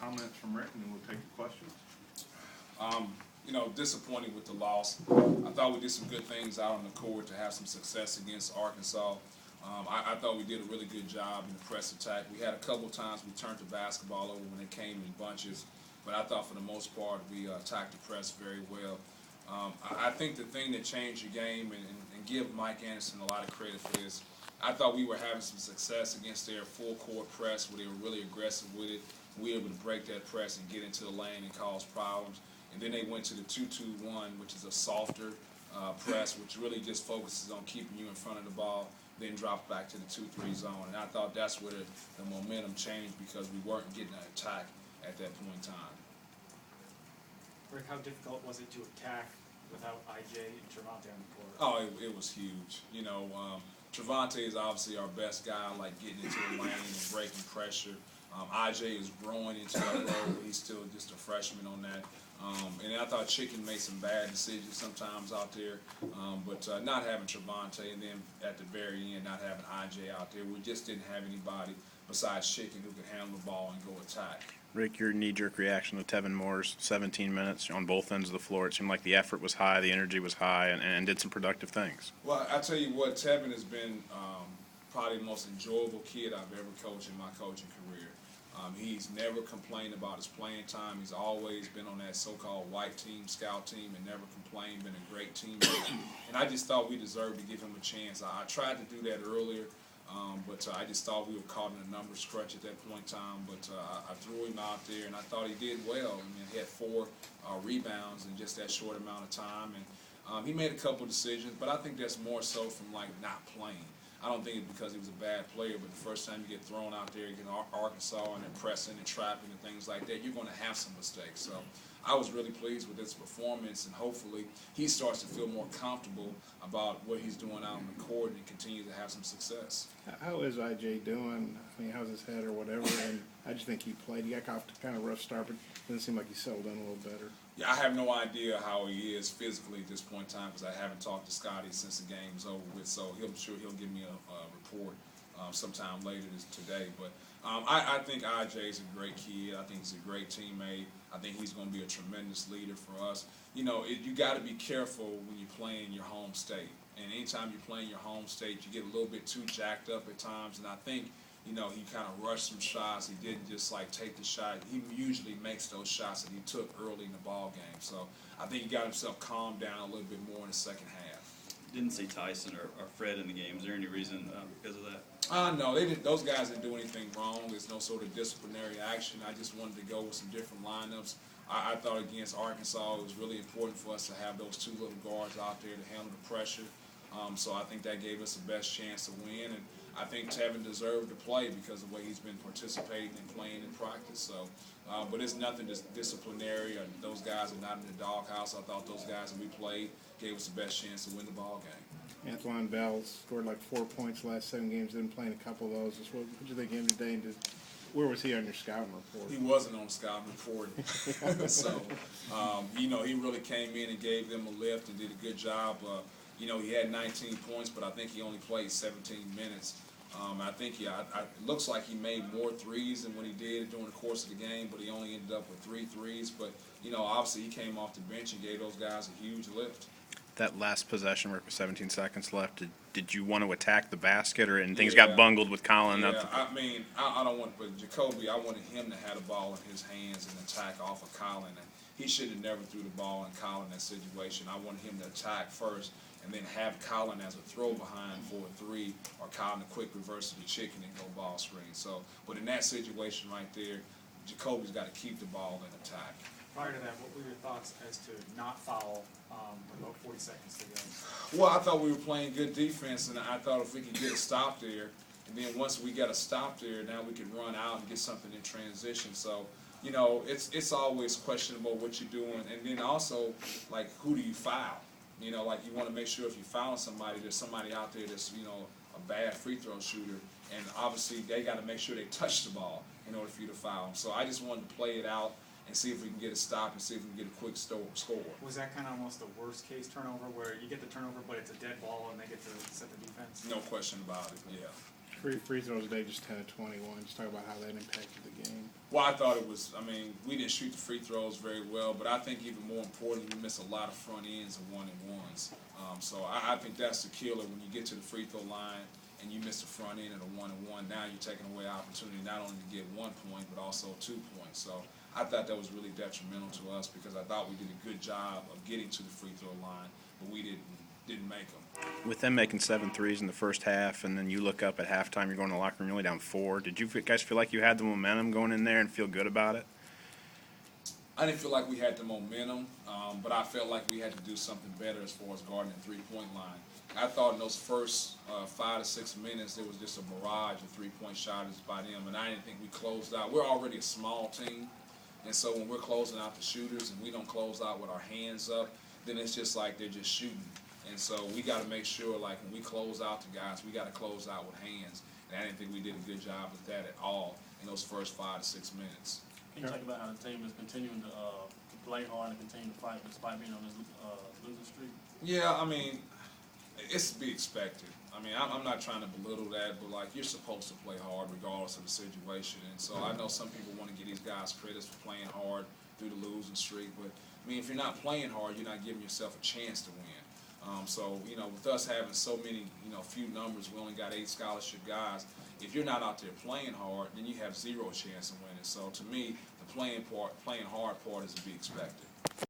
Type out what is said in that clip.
comments from Rick, and then we'll take your questions. Disappointed with the loss. I thought we did some good things out on the court to have some success against Arkansas. I thought we did a really good job in the press attack. We had a couple times we turned the basketball over when it came in bunches, but I thought for the most part we attacked the press very well. I think the thing that changed the game, and give Mike Anderson a lot of credit for this, I thought we were having some success against their full court press where they were really aggressive with it. We were able to break that press and get into the lane and cause problems. And then they went to the 2-2-1, which is a softer press, which really just focuses on keeping you in front of the ball, then drops back to the 2-3 zone. And I thought that's where the momentum changed because we weren't getting an attack at that point in time. Rick, how difficult was it to attack without IJ and Trevante on the court? Oh, it was huge. Trevante is obviously our best guy, like getting into the lane and breaking pressure. IJ is growing into that role. He's still just a freshman on that. And I thought Chicken made some bad decisions sometimes out there, but not having Trevante, and then at the very end not having IJ out there, we just didn't have anybody besides Chicken who could handle the ball and go attack. Rick, your knee-jerk reaction to Tevin Moore's 17 minutes on both ends of the floor, it seemed like the effort was high, the energy was high, and did some productive things. Well, I tell you what, Tevin has been probably the most enjoyable kid I've ever coached in my coaching career. He's never complained about his playing time. He's always been on that so-called white team, scout team, and never complained, been a great teammate. And I just thought we deserved to give him a chance. I tried to do that earlier, but I just thought we were caught in a numbers crunch at that point in time. But I threw him out there, and I thought he did well. I mean, he had 4 rebounds in just that short amount of time. And he made a couple decisions, but I think that's more so from, like, not playing. I don't think it's because he was a bad player, but the first time you get thrown out there against Arkansas and they're pressing and trapping and things like that, you're going to have some mistakes. So I was really pleased with his performance, and hopefully he starts to feel more comfortable about what he's doing out on the court and continues to have some success. How is IJ doing? I mean, how's his head or whatever? And I just think he played. He got off to kind of rough start, but it doesn't seem like he settled in a little better. Yeah, I have no idea how he is physically at this point in time because I haven't talked to Scotty since the game's over with. So I'm sure he'll give me a report sometime later today. But I think IJ is a great kid. I think he's a great teammate. I think he's going to be a tremendous leader for us. You got to be careful when you play in your home state. And anytime you play in your home state, you get a little bit too jacked up at times. And I think he kind of rushed some shots. He didn't just take the shot. He usually makes those shots that he took early in the ball game. So I think he got himself calmed down a little bit more in the second half. Didn't see Tyson or Fred in the game. Is there any reason because of that? No, those guys didn't do anything wrong. There's no sort of disciplinary action. I just wanted to go with some different lineups. I thought against Arkansas it was really important for us to have those 2 little guards out there to handle the pressure. So I think that gave us the best chance to win. And I think Tevin deserved to play because of the way he's been participating and playing in practice. So, but it's nothing disciplinary. Those guys are not in the doghouse. I thought those guys that we played gave us the best chance to win the ball game. Antoine Bell scored like 4 points the last 7 games. Didn't play in a couple of those. What did you think of him today? And where was he on your scouting report? He wasn't on the scouting report. So, he really came in and gave them a lift and did a good job. He had 19 points, but I think he only played 17 minutes. I think it looks like he made more threes than what he did during the course of the game, but he only ended up with 3 threes. But, obviously he came off the bench and gave those guys a huge lift. That last possession, with 17 seconds left, did you want to attack the basket, and things got bungled with Colin? Yeah, I don't want, but Jacoby, I wanted him to have the ball in his hands and attack off of Colin. And he should have never threw the ball in Colin in that situation. I wanted him to attack first and then have Colin as a throw behind for a 3, or Colin a quick reverse to the Chicken and go ball screen. So, but in that situation right there, Jacoby's got to keep the ball in attack. Prior to that, what were your thoughts as to not foul with about 40 seconds to go? Well, I thought we were playing good defense, and I thought if we could get a stop there, and then once we got a stop there, now we could run out and get something in transition. So, it's always questionable what you're doing, and then also, like, who do you foul? You want to make sure if you foul somebody, there's somebody out there that's, a bad free throw shooter, and obviously they got to make sure they touch the ball in order for you to foul them. So I just wanted to play it out and see if we can get a stop and see if we can get a quick score. Was that kind of almost the worst case turnover where you get the turnover but it's a dead ball and they get to set the defense? No question about it, yeah. Free throws today, just 10 of 21. Just talk about how that impacted the game. Well, I thought it was, I mean, we didn't shoot the free throws very well, but I think even more importantly, we missed a lot of front ends and one-and-ones. So I think that's the killer when you get to the free throw line and you miss the front end and a one-and-one. Now you're taking away opportunity not only to get 1 point, but also 2 points. So I thought that was really detrimental to us because I thought we did a good job of getting to the free throw line, but we didn't make them. With them making 7 threes in the first half, and then you look up at halftime, you're going to the locker room, you're only down 4. Did you guys feel like you had the momentum going in there and feel good about it? I didn't feel like we had the momentum, but I felt like we had to do something better as far as guarding the three-point line. I thought in those first 5 to 6 minutes there was just a barrage of three-point shots by them, and I didn't think we closed out. We're already a small team, and so when we're closing out the shooters and we don't close out with our hands up, then it's just like they're just shooting. And so we got to make sure, like, when we close out the guys, we got to close out with hands. And I didn't think we did a good job with that at all in those first 5 to 6 minutes. Can you talk about how the team is continuing to play hard and continue to fight despite being on this losing streak? Yeah, I mean, it's to be expected. I mean, I'm not trying to belittle that, but, like, you're supposed to play hard regardless of the situation. And so I know some people want to give these guys credits for playing hard through the losing streak. But, I mean, if you're not playing hard, you're not giving yourself a chance to win. So, you know, with us having so many, you know, few numbers, we only got 8 scholarship guys. If you're not out there playing hard, then you have 0 chance of winning. So, to me, the playing hard part is to be expected.